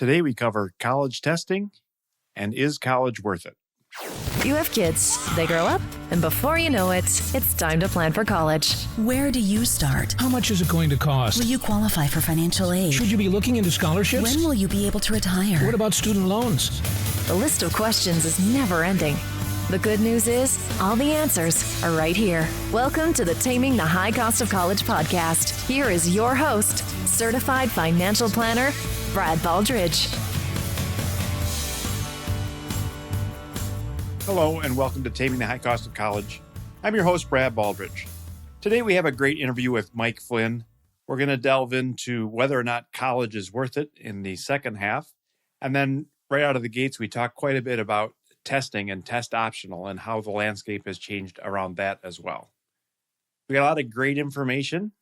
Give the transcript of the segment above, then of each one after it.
Today we cover college testing and is college worth it? You have kids, they grow up, and before you know it, it's time to plan for college. Where do you start? How much is it going to cost? Will you qualify for financial aid? Should you be looking into scholarships? When will you be able to retire? What about student loans? The list of questions is never ending. The good news is, all the answers are right here. Welcome to the Taming the High Cost of College podcast. Here is your host, certified financial planner, Brad Baldridge. Hello and welcome to Taming the High Cost of College. I'm your host, Brad Baldridge. Today we have a great interview with Mike Flynn. We're going to delve into whether or not college is worth it in the second half. And then right out of the gates, we talk quite a bit about testing and test optional and how the landscape has changed around that as well. We got a lot of great information.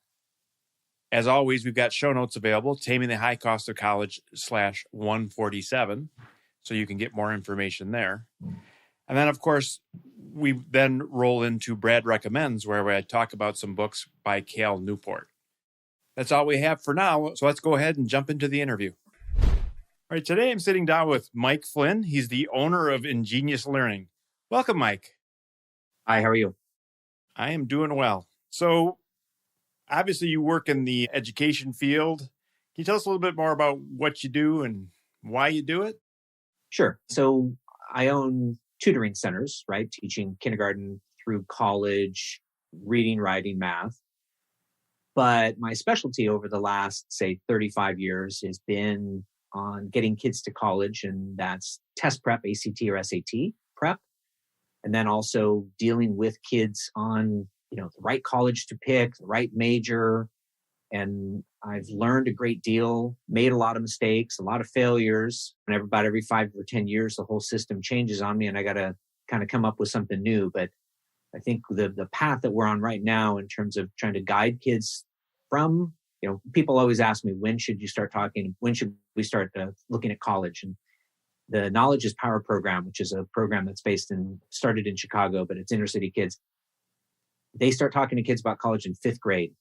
As always, we've got show notes available, Taming the High Cost of College /147, so you can get more information there. And then, of course, we then roll into Brad Recommends, where I talk about some books by Cal Newport. That's all we have for now, so let's go ahead and jump into the interview. All right, today I'm sitting down with Mike Flynn. He's the owner of Engenius Learning. Welcome, Mike. Hi, how are you? I am doing well. So, obviously, you work in the education field. Can you tell us a little bit more about what you do and why you do it? Sure. So, I own tutoring centers, right? Teaching kindergarten through college, reading, writing, math. But my specialty over the last, say, 35 years has been on getting kids to college, and that's test prep, ACT or SAT prep. And then also dealing with kids on, the right college to pick, the right major. And I've learned a great deal, made a lot of mistakes, a lot of failures. And about every 5 or 10 years, the whole system changes on me and I got to kind of come up with something new. But I think the path that we're on right now in terms of trying to guide kids from, people always ask me, when should you start talking? When should we start looking at college? And the Knowledge is Power program, which is a program that's started in Chicago, but it's inner city kids. They start talking to kids about college in 5th grade.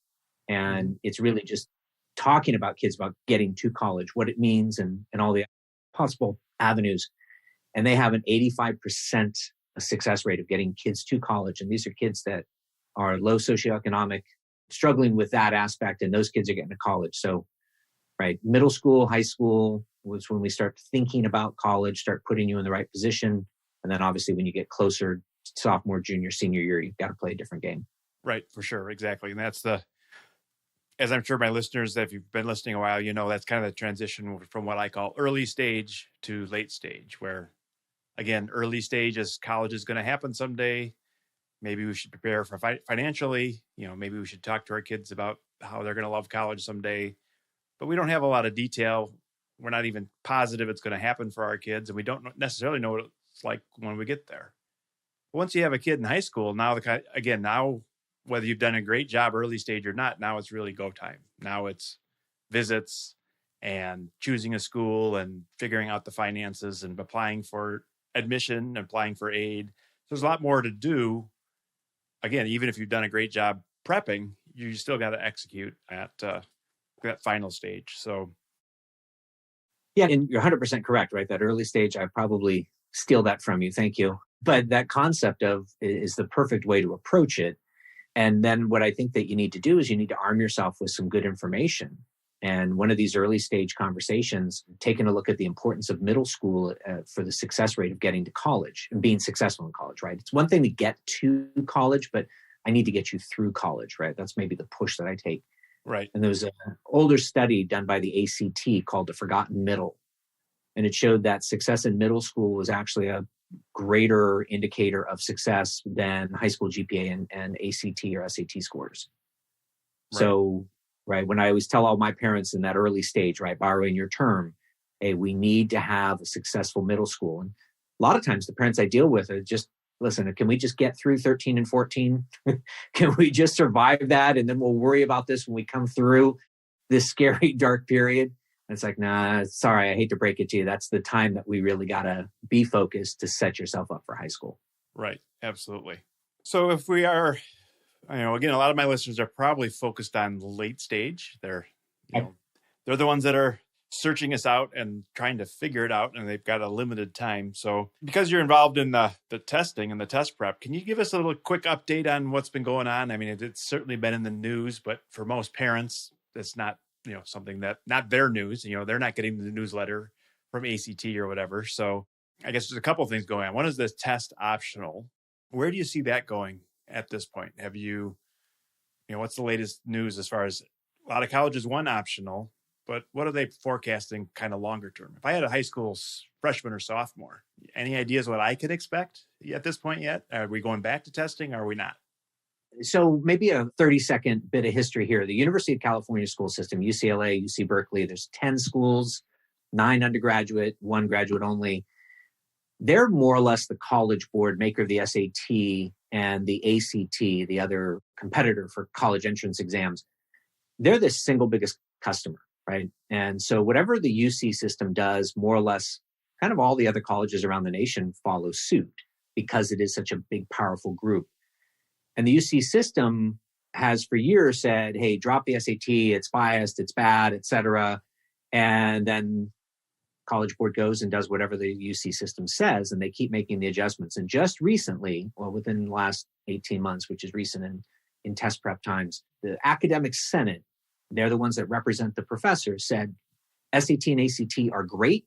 And it's really just talking about kids about getting to college, what it means and all the possible avenues. And they have an 85% success rate of getting kids to college. And these are kids that are low socioeconomic, struggling with that aspect. And those kids are getting to college. So, right, middle school, high school was when we start thinking about college, start putting you in the right position. And then obviously when you get closer to sophomore, junior, senior year, you've got to play a different game. Right, for sure. Exactly. And that's as I'm sure my listeners, if you've been listening a while, that's kind of the transition from what I call early stage to late stage, where, again, early stage is college is going to happen someday. Maybe we should prepare for financially. Maybe we should talk to our kids about how they're going to love college someday. But we don't have a lot of detail. We're not even positive it's going to happen for our kids. And we don't necessarily know what it's like when we get there. But once you have a kid in high school, now whether you've done a great job early stage or not, now it's really go time. Now it's visits and choosing a school and figuring out the finances and applying for admission, applying for aid. So there's a lot more to do. Again, even if you've done a great job prepping, you still got to execute at that final stage. So, yeah, and you're 100% correct, right? That early stage, I probably steal that from you. Thank you. But that concept is the perfect way to approach it. And then what I think that you need to do is you need to arm yourself with some good information. And one of these early stage conversations, taking a look at the importance of middle school for the success rate of getting to college and being successful in college, right? It's one thing to get to college, but I need to get you through college, right? That's maybe the push that I take. Right. And there was an older study done by the ACT called The Forgotten Middle. And it showed that success in middle school was actually a greater indicator of success than high school GPA and ACT or SAT scores. Right. So, right, when I always tell all my parents in that early stage, right, borrowing your term, hey, we need to have a successful middle school. And a lot of times the parents I deal with are just, listen, can we just get through 13 and 14? Can we just survive that? And then we'll worry about this when we come through this scary, dark period. And it's like, nah, sorry, I hate to break it to you. That's the time that we really got to be focused to set yourself up for high school. Right. Absolutely. So if we are, again, a lot of my listeners are probably focused on late stage. They're the ones that are searching us out and trying to figure it out, and they've got a limited time. So because you're involved in the testing and the test prep, can you give us a little quick update on what's been going on? I mean, it's certainly been in the news, but for most parents, it's not, something that, not their news, they're not getting the newsletter from ACT or whatever. So I guess there's a couple of things going on. One is this test optional. Where do you see that going at this point? Have what's the latest news as far as a lot of colleges want optional, but what are they forecasting kind of longer term? If I had a high school freshman or sophomore, any ideas what I could expect at this point yet? Are we going back to testing? Or are we not? So maybe a 30-second bit of history here. The University of California school system, UCLA, UC Berkeley, there's 10 schools, 9 undergraduate, 1 graduate only. They're more or less the College Board, maker of the SAT and the ACT, the other competitor for college entrance exams. They're the single biggest customer, right? And so whatever the UC system does, more or less, kind of all the other colleges around the nation follow suit because it is such a big, powerful group. And the UC system has for years said, hey, drop the SAT, it's biased, it's bad, et cetera. And then College Board goes and does whatever the UC system says, and they keep making the adjustments. And just recently, well, within the last 18 months, which is recent in test prep times, the Academic Senate, they're the ones that represent the professors, said SAT and ACT are great.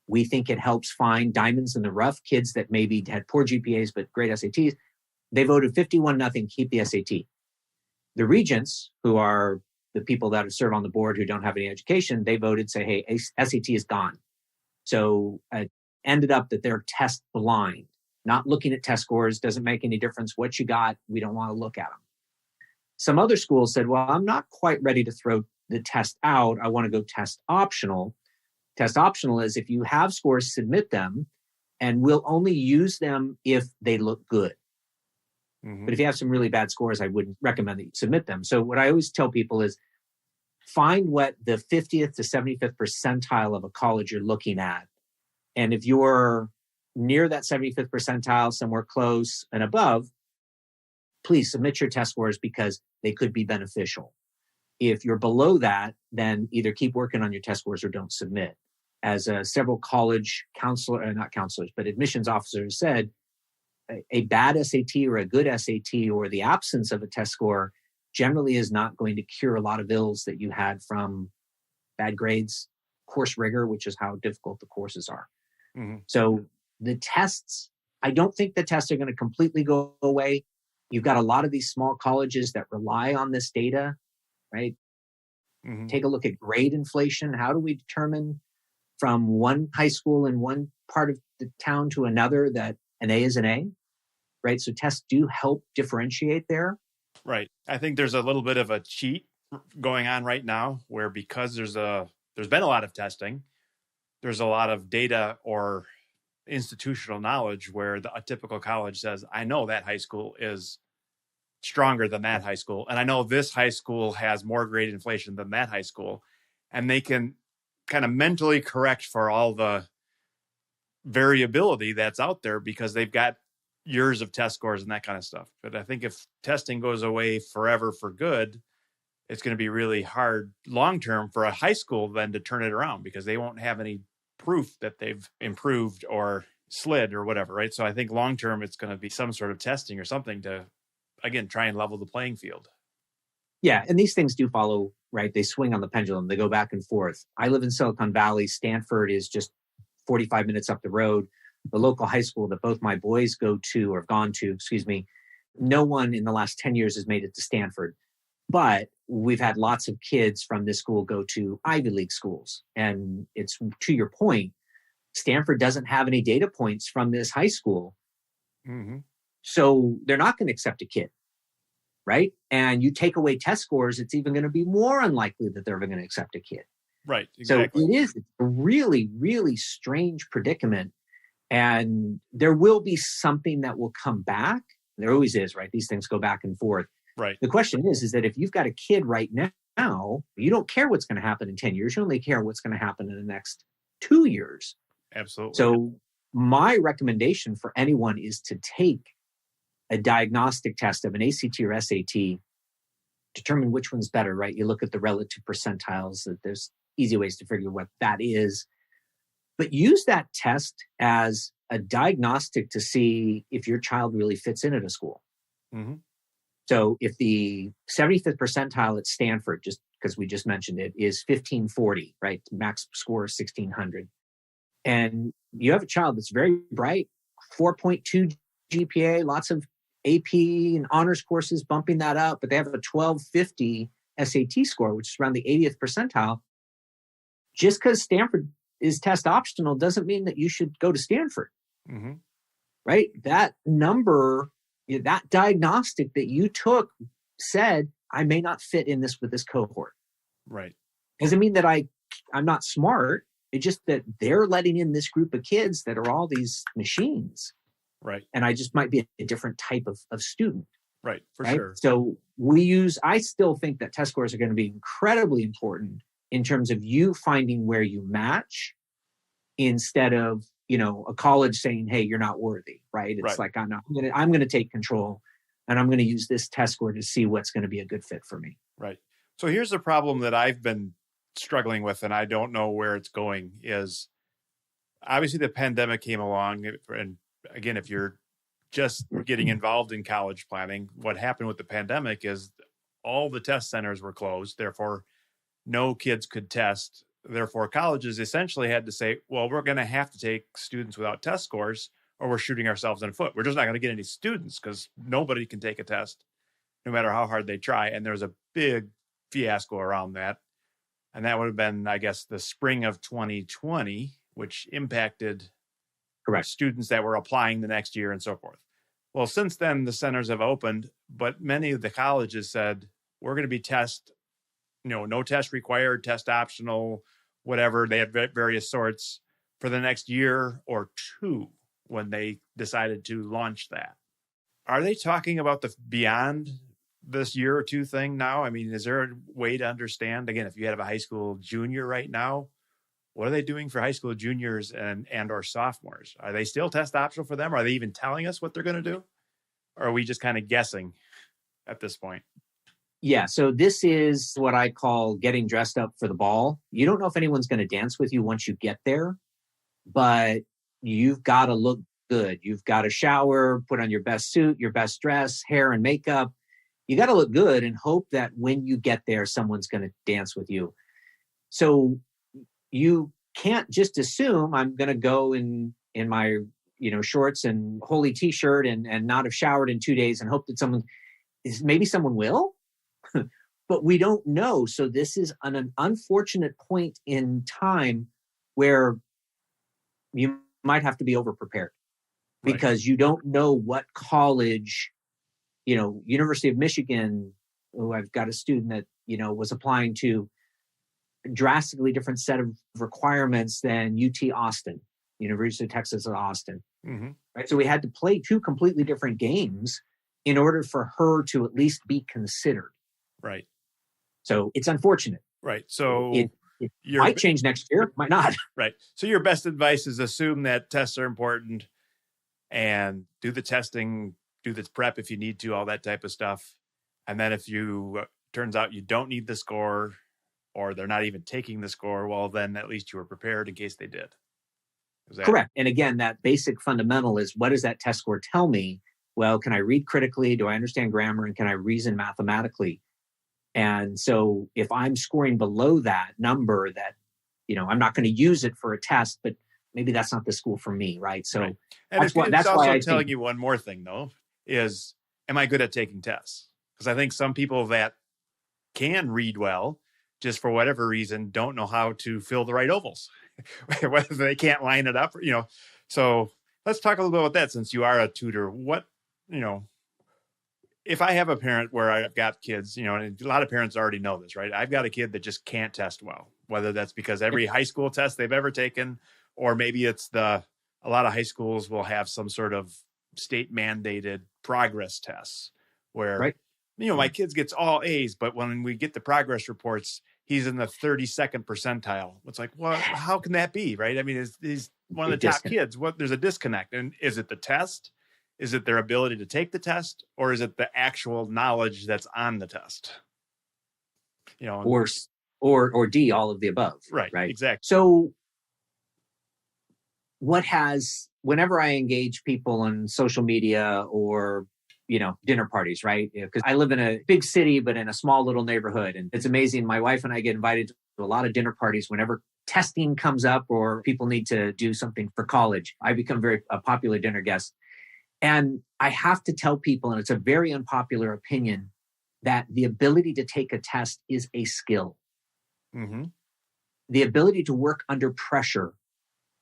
We think it helps find diamonds in the rough, kids that maybe had poor GPAs but great SATs. They voted 51-0, keep the SAT. The regents, who are the people that serve on the board who don't have any education, they voted, say, hey, SAT is gone. So it ended up that they're test blind. Not looking at test scores doesn't make any difference. What you got, we don't want to look at them. Some other schools said, well, I'm not quite ready to throw the test out. I want to go test optional. Test optional is if you have scores, submit them, and we'll only use them if they look good. Mm-hmm. But if you have some really bad scores, I wouldn't recommend that you submit them. So what I always tell people is find what the 50th to 75th percentile of a college you're looking at. And if you're near that 75th percentile, somewhere close and above, please submit your test scores because they could be beneficial. If you're below that, then either keep working on your test scores or don't submit. As several college not counselors, but admissions officers said, a bad SAT or a good SAT or the absence of a test score generally is not going to cure a lot of ills that you had from bad grades, course rigor, which is how difficult the courses are. Mm-hmm. So the tests, I don't think the tests are going to completely go away. You've got a lot of these small colleges that rely on this data, right? Mm-hmm. Take a look at grade inflation. How do we determine from one high school in one part of the town to another that an A is an A, right? So tests do help differentiate there. Right. I think there's a little bit of a cheat going on right now where because there's been a lot of testing, there's a lot of data or institutional knowledge where a typical college says, I know that high school is stronger than that high school. And I know this high school has more grade inflation than that high school. And they can kind of mentally correct for all the variability that's out there because they've got years of test scores and that kind of stuff. But I think if testing goes away forever for good, it's going to be really hard long-term for a high school then to turn it around because they won't have any proof that they've improved or slid or whatever, right? So I think long-term, it's going to be some sort of testing or something to, again, try and level the playing field. Yeah. And these things do follow, right? They swing on the pendulum. They go back and forth. I live in Silicon Valley. Stanford is just 45 minutes up the road. The local high school that both my boys go to or have gone to, no one in the last 10 years has made it to Stanford. But we've had lots of kids from this school go to Ivy League schools. And it's to your point, Stanford doesn't have any data points from this high school. Mm-hmm. So they're not going to accept a kid, right? And you take away test scores, it's even going to be more unlikely that they're ever going to accept a kid. Right, exactly. So it's a really, really strange predicament. And there will be something that will come back. There always is, right? These things go back and forth. Right. The question is that if you've got a kid right now, you don't care what's going to happen in 10 years. You only care what's going to happen in the next 2 years. Absolutely. So my recommendation for anyone is to take a diagnostic test of an ACT or SAT, determine which one's better, right? You look at the relative percentiles. That there's easy ways to figure what that is. But use that test as a diagnostic to see if your child really fits in at a school. Mm-hmm. So if the 75th percentile at Stanford, just because we just mentioned it, is 1540, right? Max score is 1600. And you have a child that's very bright, 4.2 GPA, lots of AP and honors courses bumping that up, but they have a 1250 SAT score, which is around the 80th percentile. Just because Stanford is test optional doesn't mean that you should go to Stanford, mm-hmm. right? That number, that diagnostic that you took said, I may not fit in this with this cohort. Right. Doesn't mean that I'm not smart. It's just that they're letting in this group of kids that are all these machines. Right. And I just might be a different type of student. Right. For right? sure. So I still think that test scores are going to be incredibly important in terms of you finding where you match instead of, a college saying, hey, you're not worthy, right? It's like, I'm going to take control and I'm going to use this test score to see what's going to be a good fit for me. Right. So here's the problem that I've been struggling with, and I don't know where it's going, is obviously the pandemic came along. And again, if you're just getting involved in college planning, what happened with the pandemic is all the test centers were closed. Therefore, no kids could test. Therefore, colleges essentially had to say, well, we're going to have to take students without test scores or we're shooting ourselves in the foot. We're just not going to get any students because nobody can take a test no matter how hard they try. And there's a big fiasco around that. And that would have been, I guess, the spring of 2020, which impacted students that were applying the next year and so forth. Well, since then, the centers have opened, but many of the colleges said, we're going to be no test required, test optional, whatever. They had various sorts for the next year or two when they decided to launch that. Are they talking about the beyond this year or two thing now? I mean, is there a way to understand, again, if you have a high school junior right now, what are they doing for high school juniors and or sophomores? Are they still test optional for them? Are they even telling us what they're going to do? Or are we just kind of guessing at this point? Yeah, so this is what I call getting dressed up for the ball. You don't know if anyone's going to dance with you once you get there, but you've got to look good. You've got to shower, put on your best suit, your best dress, hair and makeup. You got to look good and hope that when you get there, someone's going to dance with you. So you can't just assume I'm going to go in my shorts and holy t-shirt and not have showered in 2 days and hope that maybe someone will. But we don't know. So this is an unfortunate point in time where you might have to be over-prepared because you don't know what college, University of Michigan, I've got a student that, was applying to a drastically different set of requirements than UT Austin, University of Texas at Austin. Mm-hmm. Right. So we had to play two completely different games in order for her to at least be considered. Right. So it's unfortunate. Right. So it might change next year, might not. Right. So your best advice is assume that tests are important and do the testing, do the prep if you need to, all that type of stuff. And then if turns out you don't need the score or they're not even taking the score, well, then at least you were prepared in case they did. Correct. And again, that basic fundamental is, what does that test score tell me? Well, can I read critically? Do I understand grammar? And can I reason mathematically? And so if I'm scoring below that number that, I'm not going to use it for a test, but maybe that's not the school for me, right? So right. And that's why I'm telling you one more thing, though, is, am I good at taking tests? Because I think some people that can read well, just for whatever reason, don't know how to fill the right ovals, whether they can't line it up, So let's talk a little bit about that since you are a tutor. What, if I have a parent where I've got kids, and a lot of parents already know this, right? I've got a kid that just can't test well, whether that's because every high school test they've ever taken, or maybe it's a lot of high schools will have some sort of state mandated progress tests where, my kid gets all A's, but when we get the progress reports, he's in the 32nd percentile. It's like, well, how can that be? Right. I mean, he's one of the top kids. There's a disconnect. And is it the test? Is it their ability to take the test, or is it the actual knowledge that's on the test? or D, all of the above. Right. Exactly. So whenever I engage people on social media or, dinner parties, right? Because I live in a big city, but in a small little neighborhood. And it's amazing. My wife and I get invited to a lot of dinner parties whenever testing comes up or people need to do something for college. I become a popular dinner guest. And I have to tell people, and it's a very unpopular opinion, that the ability to take a test is a skill. Mm-hmm. The ability to work under pressure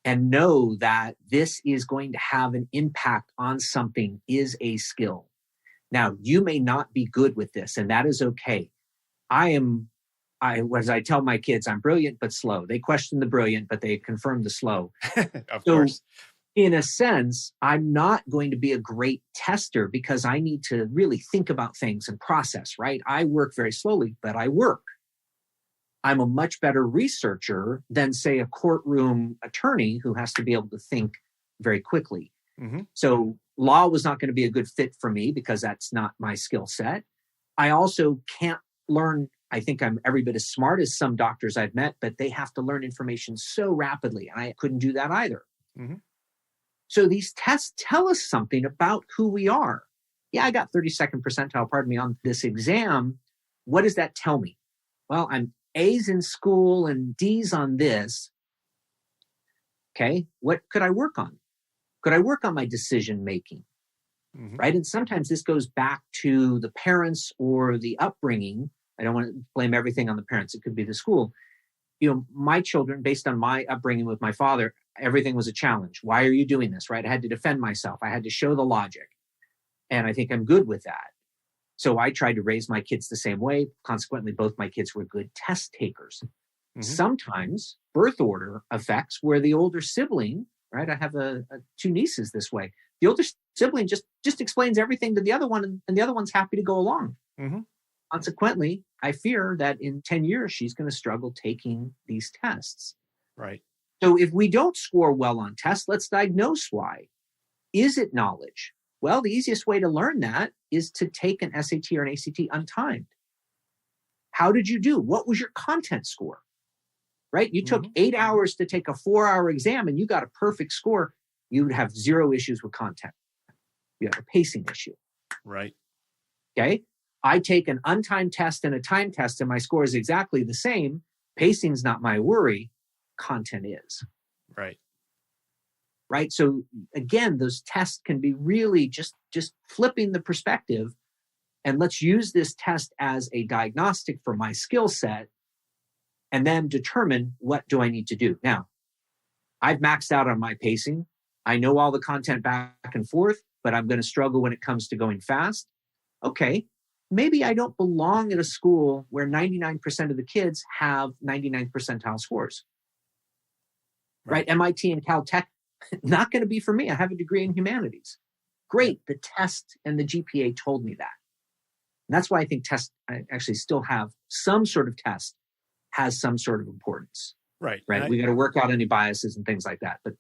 and know that this is going to have an impact on something is a skill. Now, you may not be good with this, and that is okay. As I tell my kids, I'm brilliant but slow. They question the brilliant, but they confirm the slow. Of course. In a sense, I'm not going to be a great tester because I need to really think about things and process, right? I work very slowly, but I work. I'm a much better researcher than, say, a courtroom attorney who has to be able to think very quickly. Mm-hmm. So law was not going to be a good fit for me because that's not my skill set. I also can't learn. I think I'm every bit as smart as some doctors I've met, but they have to learn information so rapidly. And I couldn't do that either. Mm-hmm. So these tests tell us something about who we are. Yeah, I got 32nd percentile, on this exam. What does that tell me? Well, I'm A's in school and D's on this. Okay, what could I work on? Could I work on my decision making? Mm-hmm. Right? And sometimes this goes back to the parents or the upbringing. I don't want to blame everything on the parents. It could be the school. My children, based on my upbringing with my father, everything was a challenge. Why are you doing this? Right? I had to defend myself. I had to show the logic. And I think I'm good with that. So I tried to raise my kids the same way. Consequently, both my kids were good test takers. Mm-hmm. Sometimes birth order affects where the older sibling, right? I have two nieces this way. The older sibling just explains everything to the other one, and the other one's happy to go along. Mm-hmm. Consequently, I fear that in 10 years, she's going to struggle taking these tests. Right. So if we don't score well on tests, let's diagnose why. Is it knowledge? Well, the easiest way to learn that is to take an SAT or an ACT untimed. How did you do? What was your content score? Right? You took 8 hours to take a 4-hour exam and you got a perfect score. You would have zero issues with content. You have a pacing issue. Right. Okay. I take an untimed test and a time test and my score is exactly the same. Pacing's not my worry. Content is. Right. Right. So again, those tests can be really just flipping the perspective. And let's use this test as a diagnostic for my skill set and then determine what do I need to do. Now, I've maxed out on my pacing. I know all the content back and forth, but I'm going to struggle when it comes to going fast. Okay. Maybe I don't belong at a school where 99% of the kids have 99th percentile scores. Right? MIT and Caltech, not going to be for me. I have a degree in humanities. Great. The test and the GPA told me that. And that's why I think tests, I actually still have some sort of test has some sort of importance. Right. Right. We got to work out any biases and things like that. But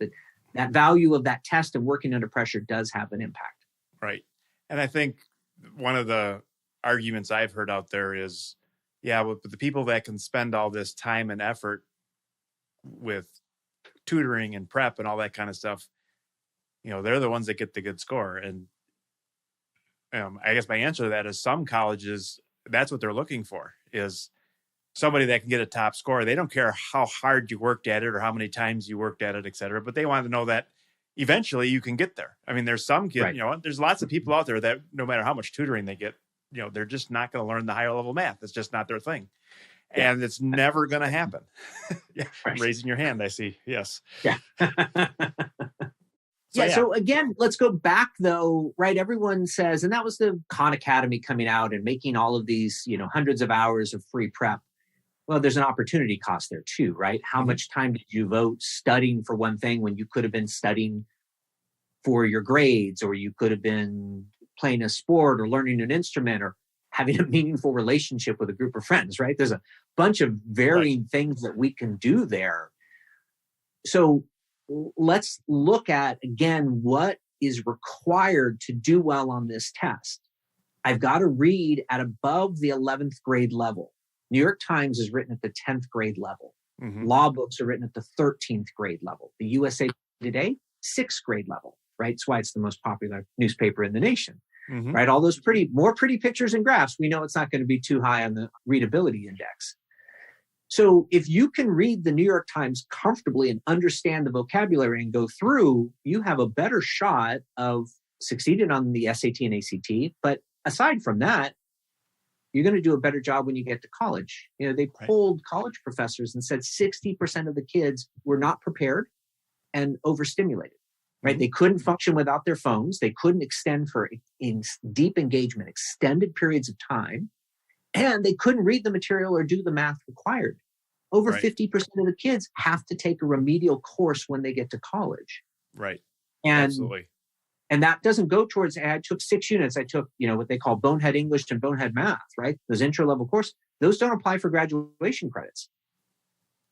that value of that test and working under pressure does have an impact. Right. And I think one of the arguments I've heard out there is, with the people that can spend all this time and effort with tutoring and prep and all that kind of stuff, they're the ones that get the good score. And I guess my answer to that is some colleges, that's what they're looking for, is somebody that can get a top score. They don't care how hard you worked at it or how many times you worked at it, et cetera, but they want to know that eventually you can get there. I mean, there's some kids, there's lots of people out there that no matter how much tutoring they get, they're just not going to learn the higher level math. It's just not their thing. Yeah. And it's never going to happen. Right. Raising your hand, I see. Yes. Yeah. So again, let's go back though, right? Everyone says, and that was the Khan Academy coming out and making all of these, hundreds of hours of free prep. Well, there's an opportunity cost there too, right? How much time did you devote studying for one thing when you could have been studying for your grades, or you could have been playing a sport or learning an instrument or having a meaningful relationship with a group of friends, right? There's a bunch of varying things that we can do there. So let's look at, again, what is required to do well on this test. I've got to read at above the 11th grade level. New York Times is written at the 10th grade level. Law books are written at the 13th grade level. The USA Today, 6th grade level, right? That's why it's the most popular newspaper in the nation, right? All those more pretty pictures and graphs, we know it's not going to be too high on the readability index. So if you can read the New York Times comfortably and understand the vocabulary and go through, you have a better shot of succeeding on the SAT and ACT. But aside from that, you're going to do a better job when you get to college. You know, they polled college professors and said 60% of the kids were not prepared and overstimulated, right? They couldn't function without their phones. They couldn't extend for deep engagement, extended periods of time, and they couldn't read the material or do the math required. Over 50% of the kids have to take a remedial course when they get to college. Right. And absolutely. And that doesn't go towards, I took 6 units. I took, what they call bonehead English and bonehead math, right? Those intro-level courses, those don't apply for graduation credits.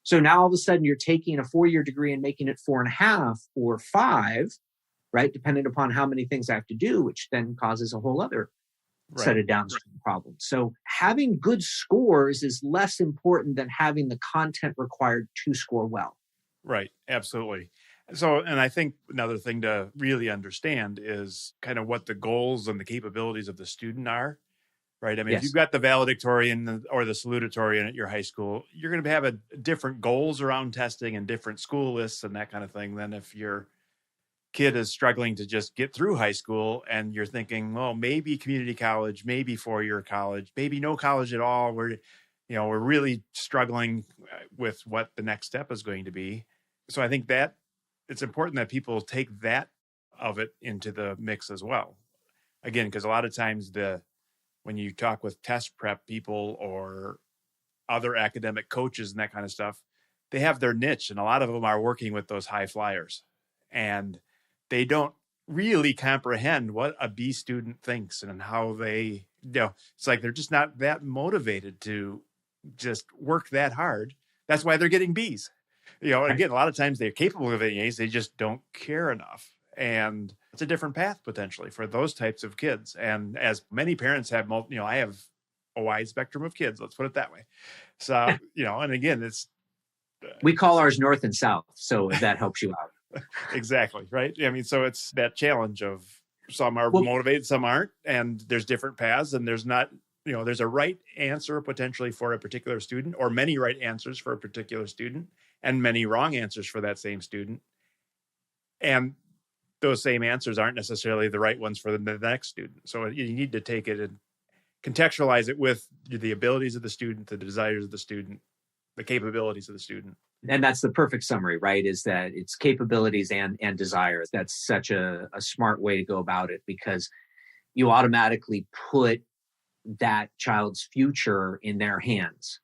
So now all of a sudden you're taking a 4-year degree and making it 4.5 or 5, right? Depending upon how many things I have to do, which then causes a whole other set of downstream problems. So having good scores is less important than having the content required to score well. Right. Absolutely. So, and I think another thing to really understand is kind of what the goals and the capabilities of the student are, right? I mean, if you've got the valedictorian or the salutatorian at your high school, you're going to have different goals around testing and different school lists and that kind of thing than if your kid is struggling to just get through high school and you're thinking, well, maybe community college, maybe 4-year college, maybe no college at all. We're really struggling with what the next step is going to be. So I think that it's important that people take that of it into the mix as well. Again, because a lot of times when you talk with test prep people or other academic coaches and that kind of stuff, they have their niche, and a lot of them are working with those high flyers, and they don't really comprehend what a B student thinks and how they, it's like they're just not that motivated to just work that hard. That's why they're getting Bs. Again, a lot of times they're capable of A's, they just don't care enough. And it's a different path potentially for those types of kids. And as many parents have, I have a wide spectrum of kids, let's put it that way. So, and again, we call ours North and South. So if that helps you out. Exactly. Right. I mean, so it's that challenge of some are motivated, some aren't, and there's different paths, and there's not, there's a right answer potentially for a particular student, or many right answers for a particular student, and many wrong answers for that same student. And those same answers aren't necessarily the right ones for the next student. So you need to take it and contextualize it with the abilities of the student, the desires of the student, the capabilities of the student. And that's the perfect summary, right? Is that it's capabilities and desires. That's such a smart way to go about it, because you automatically put that child's future in their hands.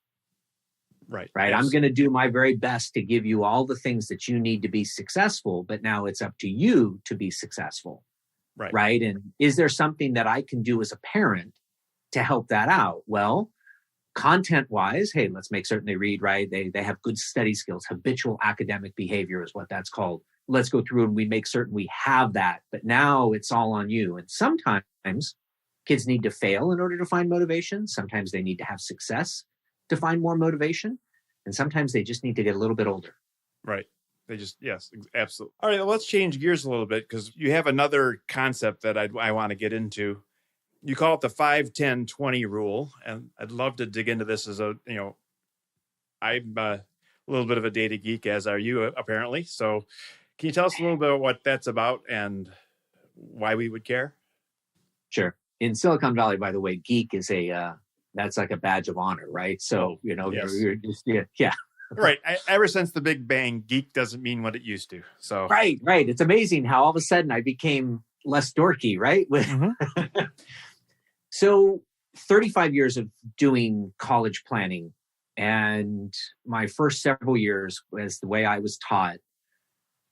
Right. Yes. I'm going to do my very best to give you all the things that you need to be successful, but now it's up to you to be successful. Right. And is there something that I can do as a parent to help that out? Well, content wise, hey, let's make certain they read, right? They have good study skills. Habitual academic behavior is what that's called. Let's go through and we make certain we have that. But now it's all on you. And sometimes kids need to fail in order to find motivation. Sometimes they need to have success to find more motivation. And sometimes they just need to get a little bit older. Right. Yes, absolutely. All right, well, let's change gears a little bit, because you have another concept that I want to get into. You call it the 5-10-20 rule. And I'd love to dig into this I'm a little bit of a data geek, as are you apparently. So can you tell us a little bit about what that's about and why we would care? Sure. In Silicon Valley, by the way, geek is that's like a badge of honor, right? So, yes. you're just, yeah. Right. Ever since the Big Bang, geek doesn't mean what it used to. So Right. It's amazing how all of a sudden I became less dorky, right? So 35 years of doing college planning, and my first several years, as the way I was taught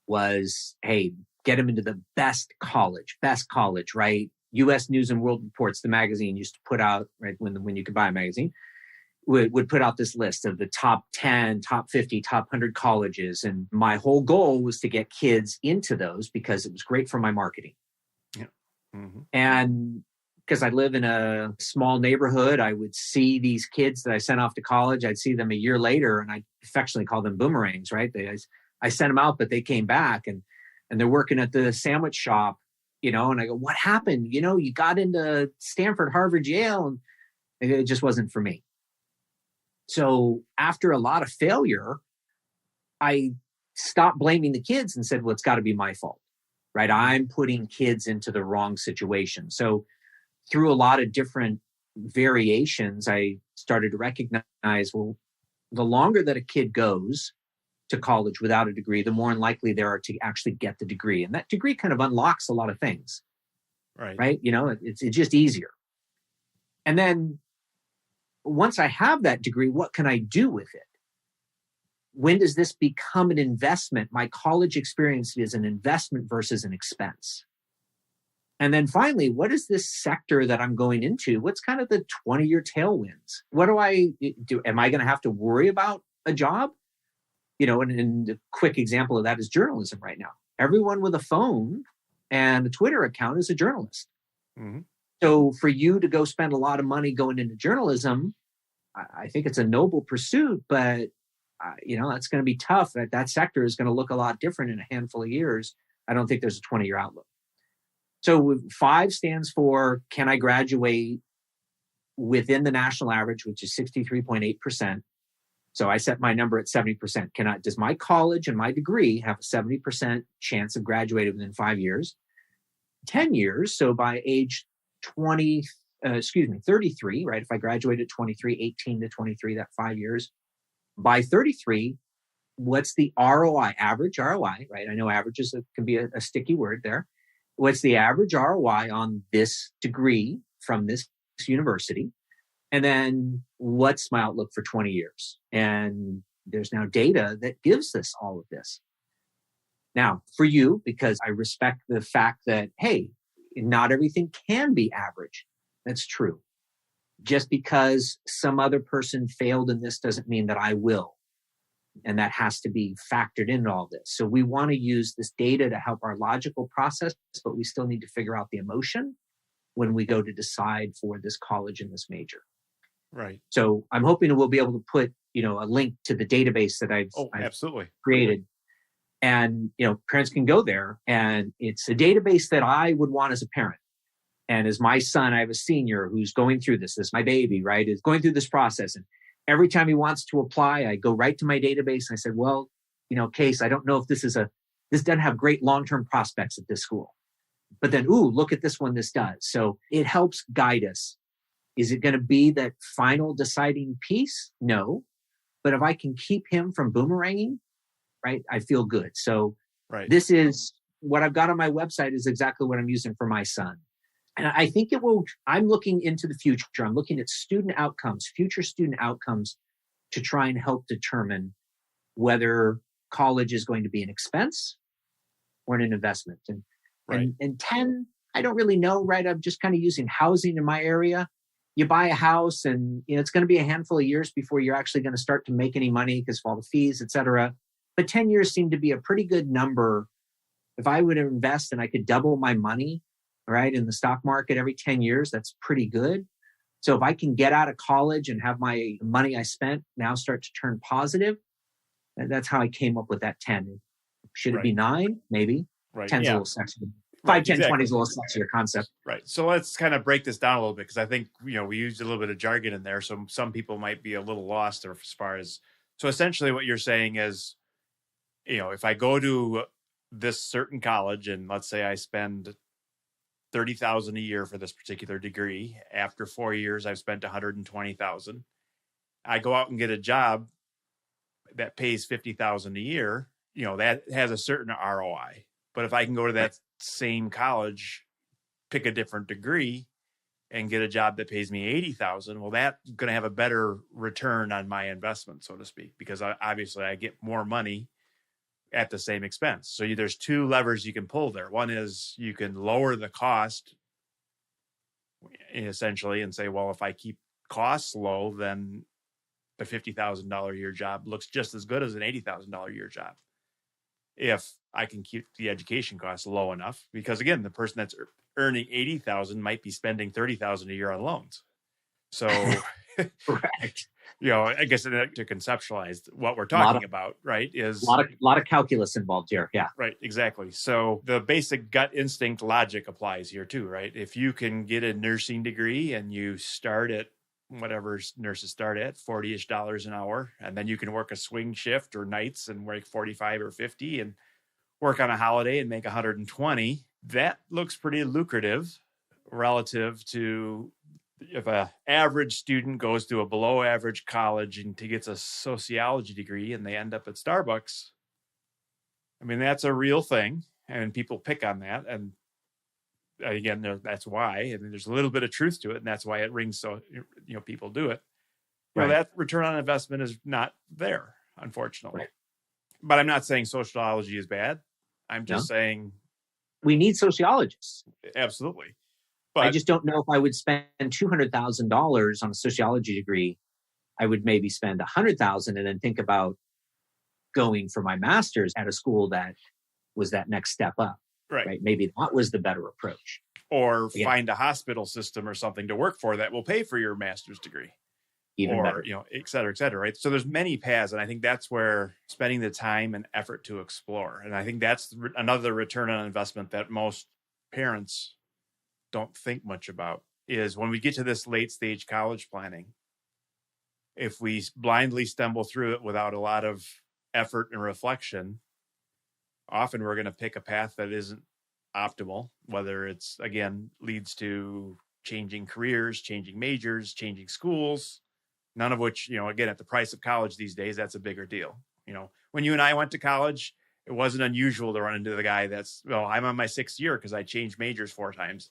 was, hey, get them into the best college, right? U.S. News and World Reports, the magazine used to put out, right, when you could buy a magazine, would put out this list of the top 10, top 50, top 100 colleges. And my whole goal was to get kids into those because it was great for my marketing. Yeah. Mm-hmm. And because I live in a small neighborhood, I would see these kids that I sent off to college. I'd see them a year later, and I affectionately call them boomerangs, right? I sent them out, but they came back, and they're working at the sandwich shop, and I go, what happened? You got into Stanford, Harvard, Yale, and it just wasn't for me. So after a lot of failure, I stopped blaming the kids and said, well, it's got to be my fault, right? I'm putting kids into the wrong situation. So through a lot of different variations, I started to recognize, well, the longer that a kid goes to college without a degree, the more likely they are to actually get the degree. And that degree kind of unlocks a lot of things, right? It's just easier. And then once I have that degree, what can I do with it? When does this become an investment? My college experience is an investment versus an expense. And then finally, what is this sector that I'm going into? What's kind of the 20-year tailwinds? What do I do? Am I going to have to worry about a job? And a quick example of that is journalism right now. Everyone with a phone and a Twitter account is a journalist. Mm-hmm. So for you to go spend a lot of money going into journalism, I think it's a noble pursuit, but that's going to be tough. That sector is going to look a lot different in a handful of years. I don't think there's a 20-year outlook. So 5 stands for, can I graduate within the national average, which is 63.8%. So I set my number at 70%. Does my college and my degree have a 70% chance of graduating within 5 years? 10 years, so by age 33, right? If I graduate at 23, 18 to 23, that 5 years. By 33, what's the ROI, average ROI, right? I know averages can be a sticky word there. What's the average ROI on this degree from this university? And then what's my outlook for 20 years? And there's now data that gives us all of this. Now, for you, because I respect the fact that, hey, not everything can be average. That's true. Just because some other person failed in this doesn't mean that I will. And that has to be factored into all this. So we want to use this data to help our logical process, but we still need to figure out the emotion when we go to decide for this college and this major. Right. So I'm hoping we'll be able to put, a link to the database that I've absolutely created. And, parents can go there, and it's a database that I would want as a parent. And as my son, I have a senior who's going through this, my baby, right, is going through this process. And every time he wants to apply, I go right to my database and I said, well, Case, I don't know if this doesn't have great long-term prospects at this school. But then, look at this one, this does. So it helps guide us. Is it going to be that final deciding piece? No. But if I can keep him from boomeranging, right, I feel good. So This is what I've got on my website is exactly what I'm using for my son. And I think I'm looking into the future. I'm looking at student outcomes, future student outcomes, to try and help determine whether college is going to be an expense or an investment. And 10, I don't really know, right? I'm just kind of using housing in my area. You buy a house and it's going to be a handful of years before you're actually going to start to make any money because of all the fees, et cetera. But 10 years seemed to be a pretty good number. If I would invest and I could double my money, right, in the stock market every 10 years, that's pretty good. So if I can get out of college and have my money I spent now start to turn positive, that's how I came up with that 10. Should it be 9? Maybe. Right. 10's a little sexier. 5, 10, 20 is a little sexier concept. Right. So let's kind of break this down a little bit, because I think, we used a little bit of jargon in there. So some people might be a little lost as far as, so essentially what you're saying is, if I go to this certain college and let's say I spend $30,000 a year for this particular degree, after 4 years, I've spent $120,000. I go out and get a job that pays $50,000 a year, that has a certain ROI. But if I can go to that same college, pick a different degree and get a job that pays me $80,000, well, that's going to have a better return on my investment, so to speak, because obviously I get more money at the same expense. So there's 2 levers you can pull there. One is you can lower the cost essentially and say, well, if I keep costs low, then the $50,000 a year job looks just as good as an $80,000 a year job. if I can keep the education costs low enough. Because again, the person that's earning 80,000 might be spending 30,000 a year on loans. So, Correct. I guess to conceptualize what we're talking about, right, is a lot of calculus involved here. Yeah. Right, exactly. So the basic gut instinct logic applies here too, right? If you can get a nursing degree and you start at whatever nurses start at, $40-ish an hour, and then you can work a swing shift or nights and work 45 or 50 and work on a holiday and make 120, that looks pretty lucrative relative to if an average student goes to a below average college and gets a sociology degree and they end up at Starbucks. I mean, that's a real thing, and people pick on that. And again, that's why. And there's a little bit of truth to it, and that's why it rings so, people do it. Right. That return on investment is not there, unfortunately. Right. But I'm not saying sociology is bad. I'm just saying we need sociologists. Absolutely. But I just don't know if I would spend $200,000 on a sociology degree. I would maybe spend $100,000 and then think about going for my master's at a school that was that next step up. Right. Maybe that was the better approach. Or find a hospital system or something to work for that will pay for your master's degree. Even better. Et cetera, right? So there's many paths. And I think that's where spending the time and effort to explore. And I think that's another return on investment that most parents don't think much about is when we get to this late stage college planning, if we blindly stumble through it without a lot of effort and reflection, often we're going to pick a path that isn't optimal, whether it's, again, leads to changing careers, changing majors, changing schools, none of which, again, at the price of college these days, that's a bigger deal. When you and I went to college, it wasn't unusual to run into the guy that's, I'm on my 6th year because I changed majors 4 times.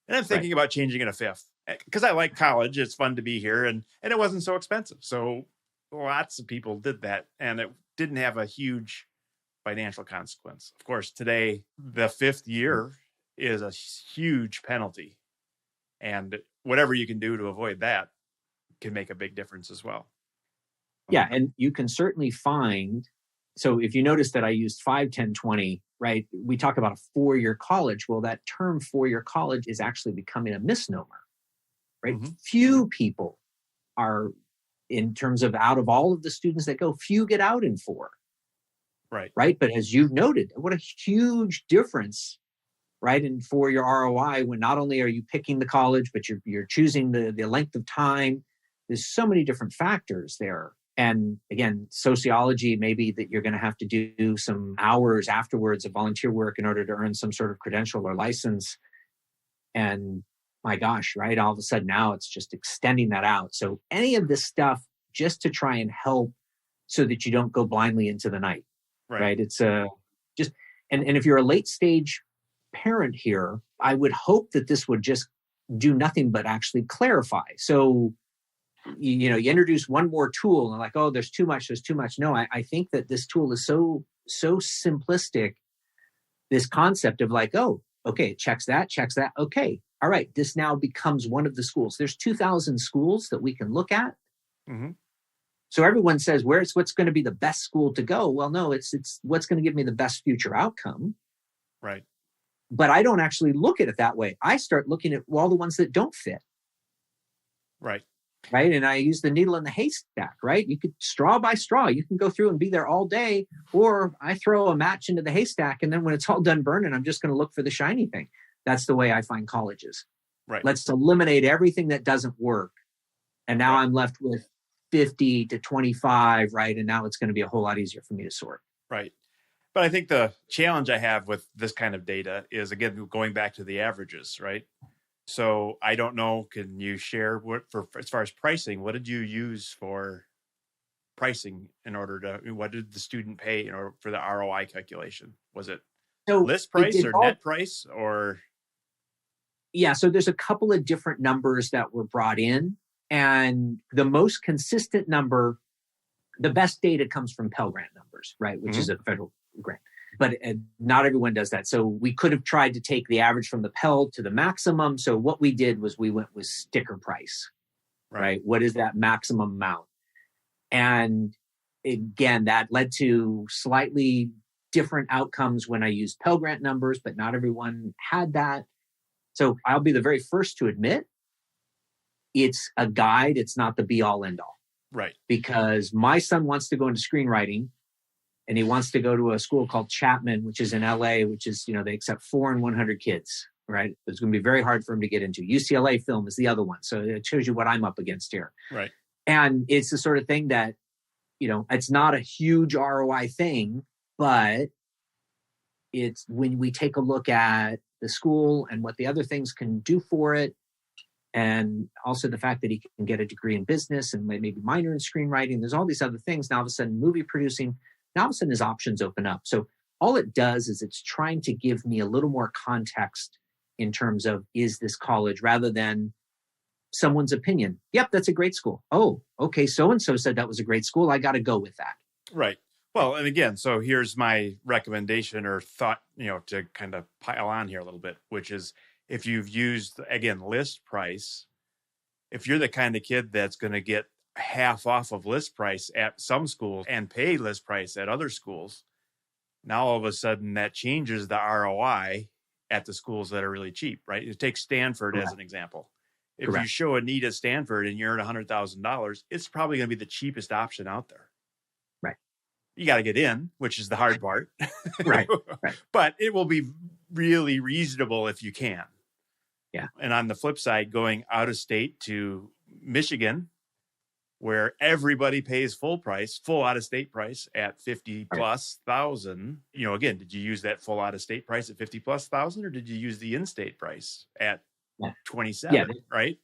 And I'm thinking about changing it a 5th because I like college. It's fun to be here and it wasn't so expensive. So lots of people did that and it didn't have a huge financial consequence. Of course, today, the 5th year is a huge penalty. And whatever you can do to avoid that can make a big difference as well. Yeah. And you can certainly find, so if you notice that I used 5, 10, 20, right? We talk about a 4-year college. Well, that term 4-year college is actually becoming a misnomer, right? Mm-hmm. Few people are, in terms of out of all of the students that go, few get out in 4. Right. But as you've noted, what a huge difference, right? And for your ROI, when not only are you picking the college, but you're choosing the length of time. There's so many different factors there. And again, sociology, maybe that you're going to have to do some hours afterwards of volunteer work in order to earn some sort of credential or license. And my gosh, right? All of a sudden now it's just extending that out. So any of this stuff just to try and help so that you don't go blindly into the night. Right. It's just, and if you're a late stage parent here, I would hope that this would just do nothing but actually clarify. So, you introduce one more tool and like, oh, there's too much. No, I think that this tool is so simplistic. This concept of like, oh, okay, checks that. Okay. All right. This now becomes one of the schools. There's 2,000 schools that we can look at. Mm-hmm. So everyone says, what's going to be the best school to go? Well, no, it's what's going to give me the best future outcome. Right. But I don't actually look at it that way. I start looking at all the ones that don't fit. Right. Right. And I use the needle in the haystack, right? You could straw by straw. You can go through and be there all day, or I throw a match into the haystack. And then when it's all done burning, I'm just going to look for the shiny thing. That's the way I find colleges. Right. Let's eliminate everything that doesn't work. And now I'm left with 50 to 25, right? And now it's going to be a whole lot easier for me to sort. Right. But I think the challenge I have with this kind of data is, again, going back to the averages, right? So I don't know, can you share as far as pricing, what did you use for pricing what did the student pay for the ROI calculation? Was it list price or net price or? Yeah. So there's a couple of different numbers that were brought in. And the most consistent number, the best data comes from Pell Grant numbers, right? Which is a federal grant. But not everyone does that. So we could have tried to take the average from the Pell to the maximum. So what we did was we went with sticker price, right? What is that maximum amount? And again, that led to slightly different outcomes when I used Pell Grant numbers, but not everyone had that. So I'll be the very first to admit it's a guide. It's not the be all end all. Right. Because my son wants to go into screenwriting and he wants to go to a school called Chapman, which is in LA, which is, they accept 4 in 100 kids, right? It's going to be very hard for him to get into. UCLA film is the other one. So it shows you what I'm up against here. Right. And it's the sort of thing that, it's not a huge ROI thing, but it's when we take a look at the school and what the other things can do for it. And also the fact that he can get a degree in business and maybe minor in screenwriting. There's all these other things. Now all of a sudden movie producing, now all of a sudden his options open up. So all it does is it's trying to give me a little more context in terms of, is this college, rather than someone's opinion. Yep, that's a great school. Oh, okay, so-and-so said that was a great school. I got to go with that. Right. Well, and again, so here's my recommendation or thought, to kind of pile on here a little bit, which is if you've used, again, list price, if you're the kind of kid that's going to get half off of list price at some schools and pay list price at other schools, now all of a sudden that changes the ROI at the schools that are really cheap, right? You take Stanford as an example. If you show a need at Stanford and you earn $100,000, it's probably going to be the cheapest option out there. Right. You got to get in, which is the hard part. Right. But it will be really reasonable if you can. Yeah. And on the flip side, going out of state to Michigan, where everybody pays full out of state price at 50 plus thousand, again, did you use that full out of state price at 50 plus thousand, or did you use the in-state price at 27, right?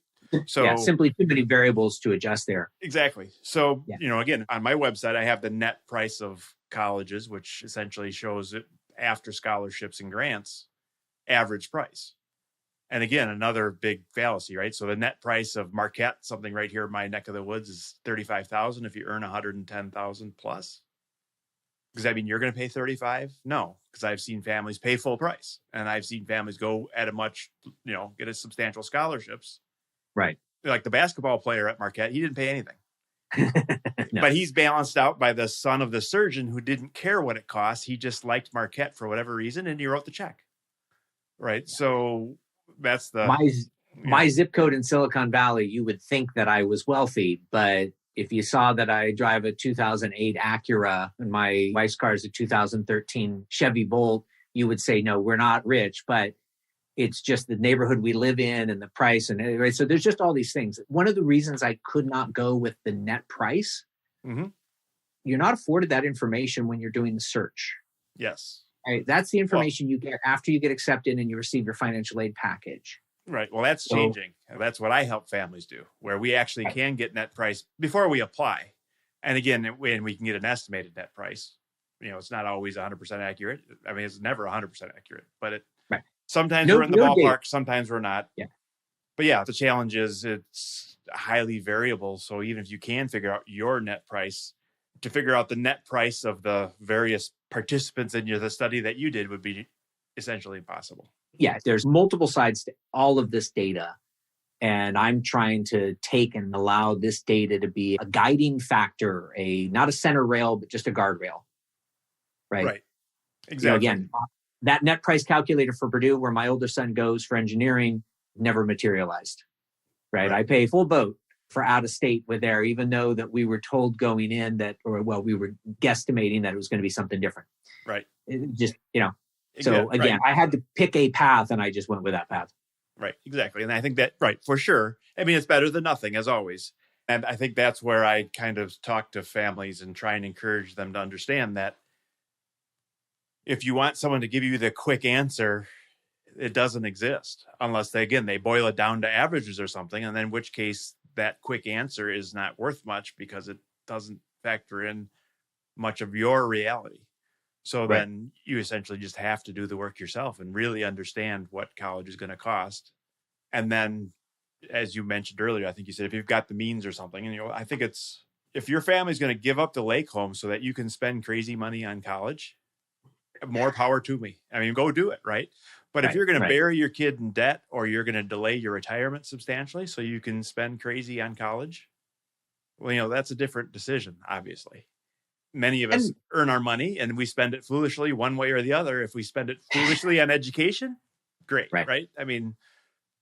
So simply too many variables to adjust there. Exactly. So, again, on my website, I have the net price of colleges, which essentially shows it after scholarships and grants, average price. And again, another big fallacy, right? So the net price of Marquette, something right here in my neck of the woods, is $35,000 if you earn $110,000 plus. Does that mean you're going to pay 35? No, because I've seen families pay full price, and I've seen families go at a much, get a substantial scholarships. Right. Like the basketball player at Marquette, he didn't pay anything. No. But he's balanced out by the son of the surgeon who didn't care what it cost. He just liked Marquette for whatever reason, and he wrote the check. Right. So that's my zip code in Silicon Valley. You would think that I was wealthy, but if you saw that I drive a 2008 Acura and my wife's car is a 2013 Chevy Bolt, you would say, no, we're not rich, but it's just the neighborhood we live in and the price. And anyway, so there's just all these things. One of the reasons I could not go with the net price, you're not afforded that information when you're doing the search. Yes. Right? That's the information you get after you get accepted and you receive your financial aid package. Right. Well, that's changing. That's what I help families do, where we actually can get net price before we apply. And again, when we can get an estimated net price, it's not always 100% accurate. I mean, it's never 100% accurate, but sometimes we're in the ballpark, sometimes we're not. Yeah. But the challenge is it's highly variable. So even if you can figure out your net price, to figure out the net price of the various participants in the study that you did would be essentially impossible. Yeah, there's multiple sides to all of this data. And I'm trying to take and allow this data to be a guiding factor, not a center rail, but just a guardrail. Right. Exactly. Again, that net price calculator for Purdue, where my older son goes for engineering, never materialized. Right. I pay full boat for out of state with there, even though that we were told going in we were guesstimating that it was going to be something different. Right. It just, So again, I had to pick a path and I just went with that path. Right, exactly. And I think that, for sure. I mean, it's better than nothing, as always. And I think that's where I kind of talk to families and try and encourage them to understand that if you want someone to give you the quick answer, it doesn't exist unless they boil it down to averages or something. And then in which case that quick answer is not worth much because it doesn't factor in much of your reality. So then you essentially just have to do the work yourself and really understand what college is going to cost. And then, as you mentioned earlier, I think you said if you've got the means or something, and I think it's, if your family's going to give up the lake home so that you can spend crazy money on college, more power to me. I mean, go do it, right? But if you're going to bury your kid in debt or you're going to delay your retirement substantially so you can spend crazy on college, well, that's a different decision, obviously. many of us earn our money and we spend it foolishly one way or the other. If we spend it foolishly on education, great, right? I mean,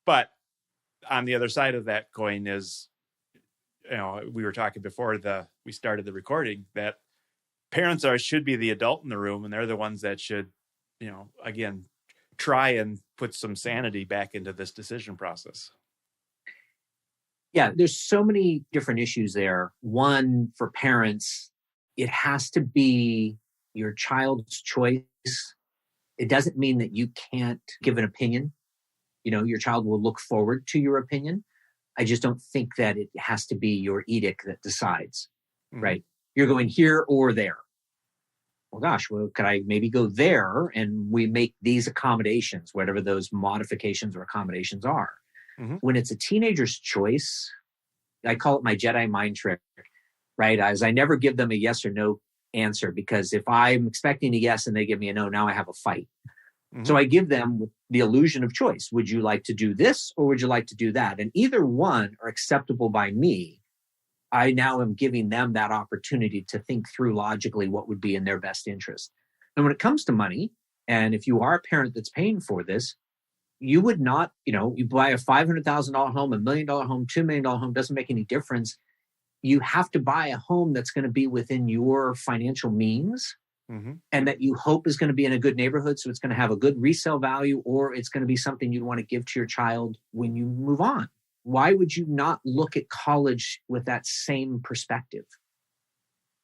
but on the other side of that coin is, we were talking before we started the recording that parents should be the adult in the room, and they're the ones that should, again, try and put some sanity back into this decision process. Yeah, there's so many different issues there. One, for parents, it has to be your child's choice. It doesn't mean that you can't give an opinion. Your child will look forward to your opinion. I just don't think that it has to be your edict that decides, right? You're going here or there. Well, gosh, could I maybe go there and we make these accommodations, whatever those modifications or accommodations are. When it's a teenager's choice, I call it my Jedi mind trick, right? As I never give them a yes or no answer, because if I'm expecting a yes and they give me a no, now I have a fight. So I give them the illusion of choice. Would you like to do this or would you like to do that? And either one are acceptable by me. I now am giving them that opportunity to think through logically what would be in their best interest. And when it comes to money, and if you are a parent that's paying for this, you would not, you buy a $500,000 home, $1 million home, $2 million home, doesn't make any difference. You have to buy a home that's going to be within your financial means and that you hope is going to be in a good neighborhood. So it's going to have a good resale value, or it's going to be something you'd want to give to your child when you move on. Why would you not look at college with that same perspective?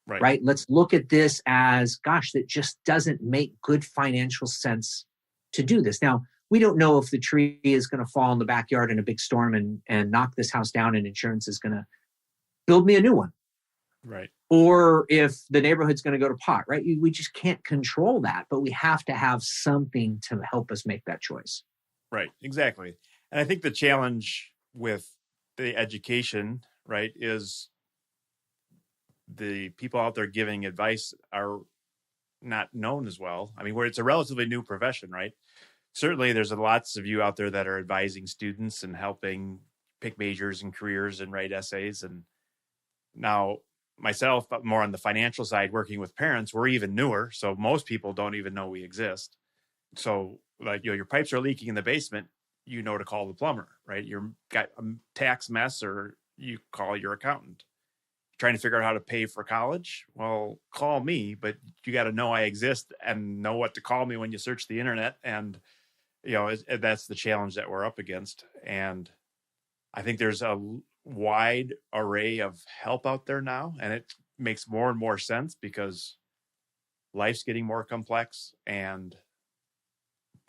Right? Let's look at this as, gosh, that just doesn't make good financial sense to do this. Now, we don't know if the tree is going to fall in the backyard in a big storm and knock this house down and insurance is going to build me a new one. Right. Or if the neighborhood's going to go to pot, right? We just can't control that, but we have to have something to help us make that choice. Right. Exactly. And I think the challenge with the education, right, is the people out there giving advice are not known as well. I mean, where it's a relatively new profession, right? Certainly there's lots of you out there that are advising students and helping pick majors and careers and write essays. And now myself, more on the financial side, working with parents, we're even newer. So most people don't even know we exist. So like, your pipes are leaking in the basement, to call the plumber, right? You've got a tax mess, or you call your accountant. Trying to figure out how to pay for college? Well, call me, but you got to know I exist and know what to call me when you search the internet. And, that's the challenge that we're up against. And I think there's a wide array of help out there now, and it makes more and more sense because life's getting more complex and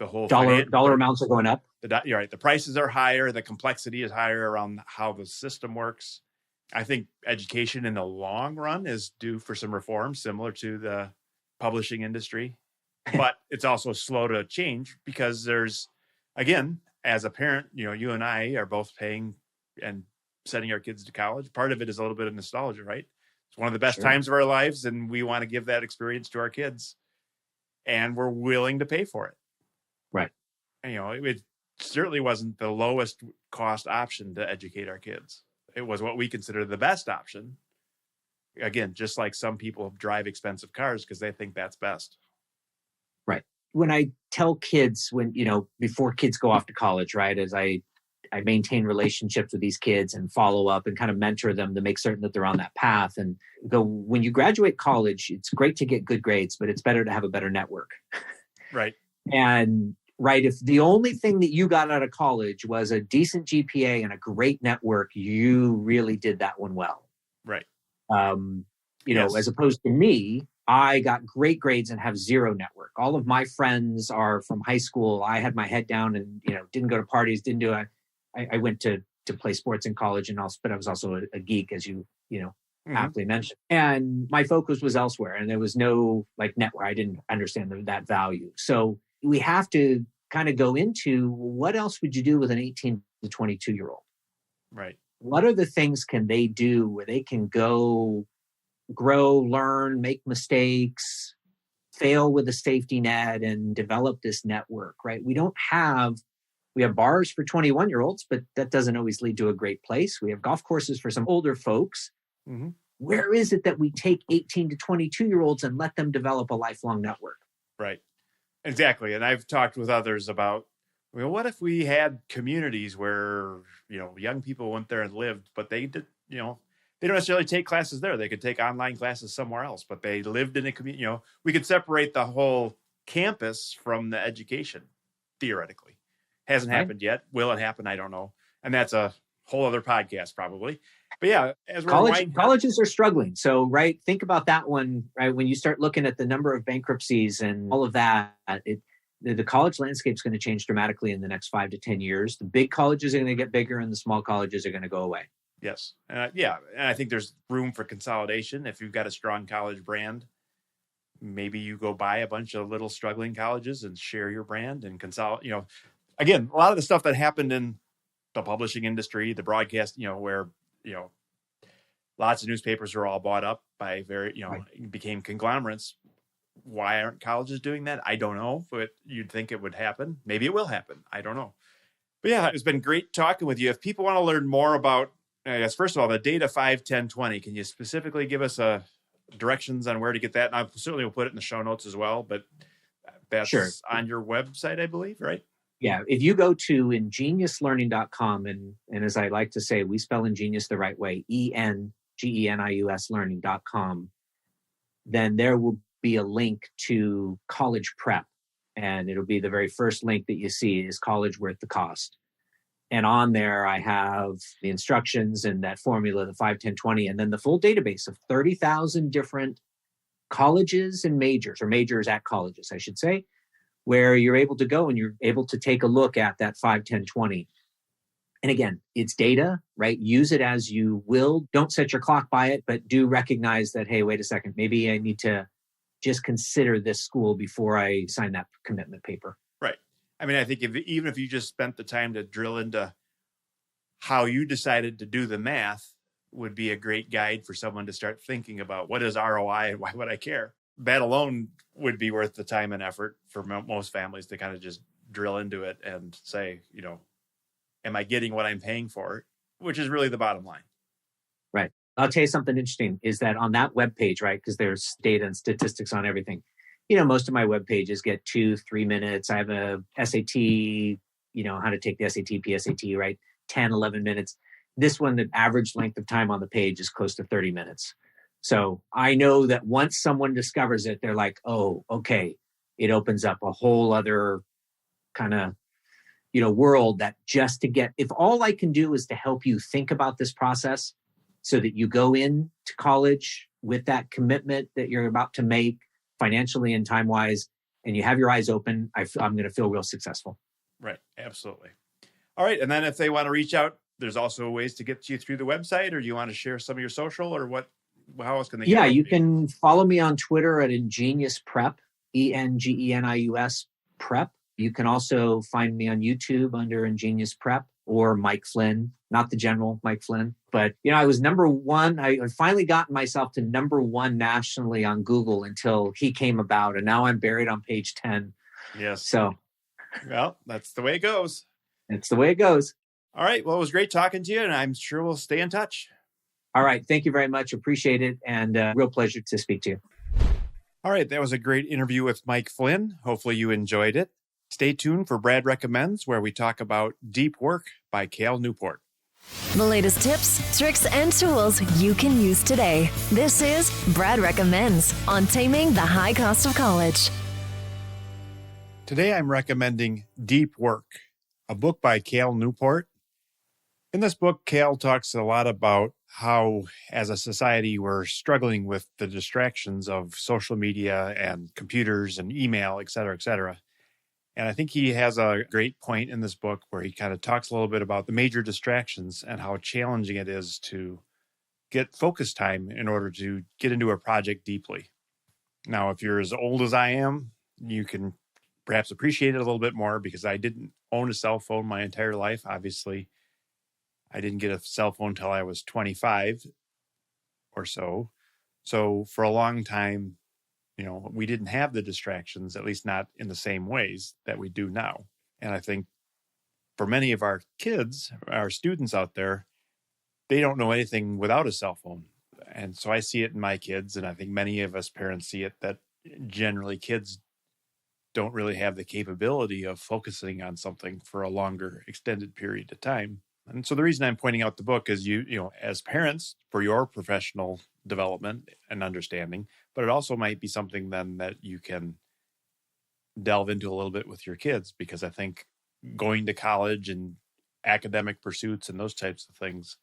the whole dollar amounts are going up. You're right. The prices are higher. The complexity is higher around how the system works. I think education in the long run is due for some reform, similar to the publishing industry, but it's also slow to change because there's, again, as a parent, you and I are both paying and sending our kids to college. Part of it is a little bit of nostalgia, right? It's one of the best times of our lives, and we want to give that experience to our kids, and we're willing to pay for it. Right. And, it certainly wasn't the lowest cost option to educate our kids. It was what we consider the best option. Again, just like some people drive expensive cars because they think that's best. Right. When I tell kids, before kids go off to college, right, as I maintain relationships with these kids and follow up and kind of mentor them to make certain that they're on that path, and go, when you graduate college, it's great to get good grades, but it's better to have a better network. Right. And right, if the only thing that you got out of college was a decent GPA and a great network, you really did that one well. Right. As opposed to me, I got great grades and have zero network. All of my friends are from high school. I had my head down and, didn't go to parties, didn't do it. I went to play sports in college but I was also a geek, as you aptly mentioned. And my focus was elsewhere, and there was no network. I didn't understand that value. So we have to kind of go into what else would you do with an 18 to 22-year-old? Right. What are the things can they do where they can go grow, learn, make mistakes, fail with a safety net, and develop this network, right? We have bars for 21-year-olds, but that doesn't always lead to a great place. We have golf courses for some older folks, where is it that we take 18 to 22-year-olds and let them develop a lifelong network? Right. Exactly. And I've talked with others about, well, what if we had communities where, young people went there and lived, but they did, they don't necessarily take classes there. They could take online classes somewhere else, but they lived in a community. We could separate the whole campus from the education, theoretically. Hasn't happened yet. Will it happen? I don't know. And that's a whole other podcast probably. But yeah, as we're colleges are struggling. So, right, think about that one, right? When you start looking at the number of bankruptcies and all of that, the college landscape is going to change dramatically in the next 5 to 10 years. The big colleges are going to get bigger and the small colleges are going to go away. Yes. And I think there's room for consolidation. If you've got a strong college brand, maybe you go buy a bunch of little struggling colleges and share your brand and consolidate. Again, a lot of the stuff that happened in the publishing industry, the broadcast, where, lots of newspapers were all bought up by became conglomerates. Why aren't colleges doing that? I don't know, but you'd think it would happen. Maybe it will happen. I don't know. But yeah, it's been great talking with you. If people want to learn more about, I guess, first of all, the data 5, 10, 20, can you specifically give us directions on where to get that? And I certainly will put it in the show notes as well, but that's on your website, I believe, right? Yeah. If you go to ingeniuslearning.com, and as I like to say, we spell Engenius the right way, ENGENIUS learning.com, then there will be a link to college prep. And it'll be the very first link that you see is college worth the cost. And on there, I have the instructions and that formula, the 5, 10, 20, and then the full database of 30,000 different colleges and majors, or majors at colleges, I should say, where you're able to go and you're able to take a look at that 5, 10, 20. And again, it's data, right? Use it as you will. Don't set your clock by it, but do recognize that, hey, wait a second, maybe I need to just consider this school before I sign that commitment paper. Right. I mean, I think even if you just spent the time to drill into how you decided to do the math, would be a great guide for someone to start thinking about what is ROI and why would I care? That alone would be worth the time and effort for most families to kind of just drill into it and say, am I getting what I'm paying for? Which is really the bottom line. Right. I'll tell you something interesting is that on that webpage, right, because there's data and statistics on everything. Most of my web pages get 2-3 minutes. I have a SAT, how to take the SAT, PSAT, right? 10, 11 minutes. This one, the average length of time on the page is close to 30 minutes. So I know that once someone discovers it, they're like, oh, okay. It opens up a whole other kind of, world that just to get, if all I can do is to help you think about this process so that you go into college with that commitment that you're about to make financially and time-wise, and you have your eyes open, I'm going to feel real successful. Right. Absolutely. All right. And then if they want to reach out, there's also ways to get to you through the website, or do you want to share some of your social, or how else can they get Yeah, you can follow me on Twitter at Engenius Prep, ENGENIUS Prep. You can also find me on YouTube under Engenius Prep, or Mike Flynn, not the general Mike Flynn. But, I was number one. I finally got myself to number one nationally on Google until he came about. And now I'm buried on page 10. Yes. So. Well, that's the way it goes. It's the way it goes. All right. Well, it was great talking to you, and I'm sure we'll stay in touch. All right. Thank you very much. Appreciate it. And real pleasure to speak to you. All right. That was a great interview with Mike Flynn. Hopefully you enjoyed it. Stay tuned for Brad Recommends, where we talk about Deep Work by Cal Newport. The latest tips, tricks, and tools you can use today. This is Brad Recommends on Taming the High Cost of College. Today I'm recommending Deep Work, a book by Cal Newport. In this book, Cal talks a lot about how, as a society, we're struggling with the distractions of social media and computers and email, et cetera, et cetera. And I think he has a great point in this book where he kind of talks a little bit about the major distractions and how challenging it is to get focus time in order to get into a project deeply. Now, if you're as old as I am, you can perhaps appreciate it a little bit more, because I didn't own a cell phone my entire life. Obviously, I didn't get a cell phone until I was 25 or so. So for a long time, we didn't have the distractions, at least not in the same ways that we do now. And I think for many of our kids, our students out there, they don't know anything without a cell phone. And so I see it in my kids, and I think many of us parents see it, that generally kids don't really have the capability of focusing on something for a longer extended period of time. And so the reason I'm pointing out the book is you know, as parents, for your professional development and understanding, but it also might be something then that you can delve into a little bit with your kids, because I think going to college and academic pursuits and those types of things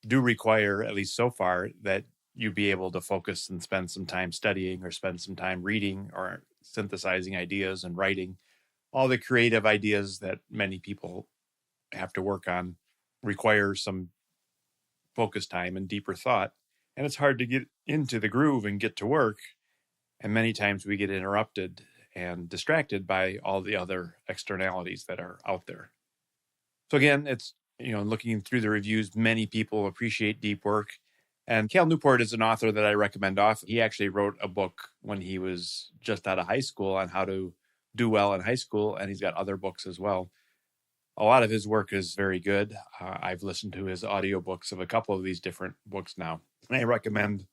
do require, at least so far, that you be able to focus and spend some time studying or spend some time reading or synthesizing ideas and writing. All the creative ideas that many people have to work on require some focus time and deeper thought. And it's hard to get into the groove and get to work. And many times we get interrupted and distracted by all the other externalities that are out there. So again, it's, you know, looking through the reviews, many people appreciate deep work. And Cal Newport is an author that I recommend often. He actually wrote a book when he was just out of high school on how to do well in high school, and he's got other books as well. A lot of his work is very good. I've listened to his audiobooks of a couple of these different books now. And I recommend,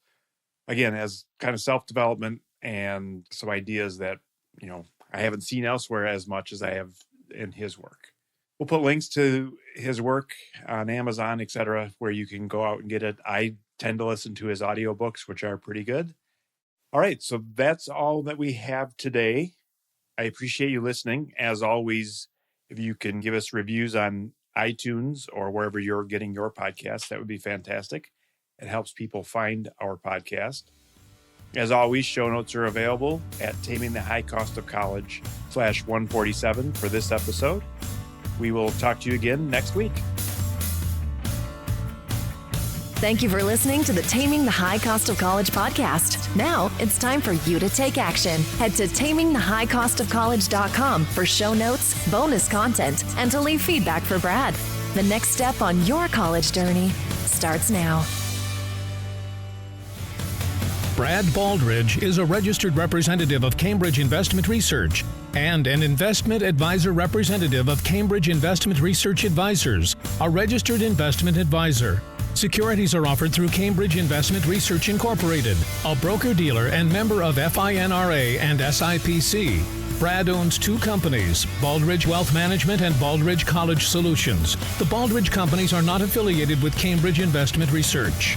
again, as kind of self-development and some ideas that, you know, I haven't seen elsewhere as much as I have in his work. We'll put links to his work on Amazon, etc., where you can go out and get it. I tend to listen to his audiobooks, which are pretty good. All right, so that's all that we have today. I appreciate you listening. As always, if you can give us reviews on iTunes or wherever you're getting your podcast, that would be fantastic. It helps people find our podcast. As always, show notes are available at tamingthehighcostofcollege.com/147 for this episode. We will talk to you again next week. Thank you for listening to the Taming the High Cost of College podcast. Now it's time for you to take action. Head to tamingthehighcostofcollege.com for show notes, bonus content, and to leave feedback for Brad. The next step on your college journey starts now. Brad Baldridge is a registered representative of Cambridge Investment Research and an investment advisor representative of Cambridge Investment Research Advisors, a registered investment advisor. Securities are offered through Cambridge Investment Research Incorporated, a broker-dealer and member of FINRA and SIPC. Brad owns two companies, Baldridge Wealth Management and Baldridge College Solutions. The Baldridge companies are not affiliated with Cambridge Investment Research.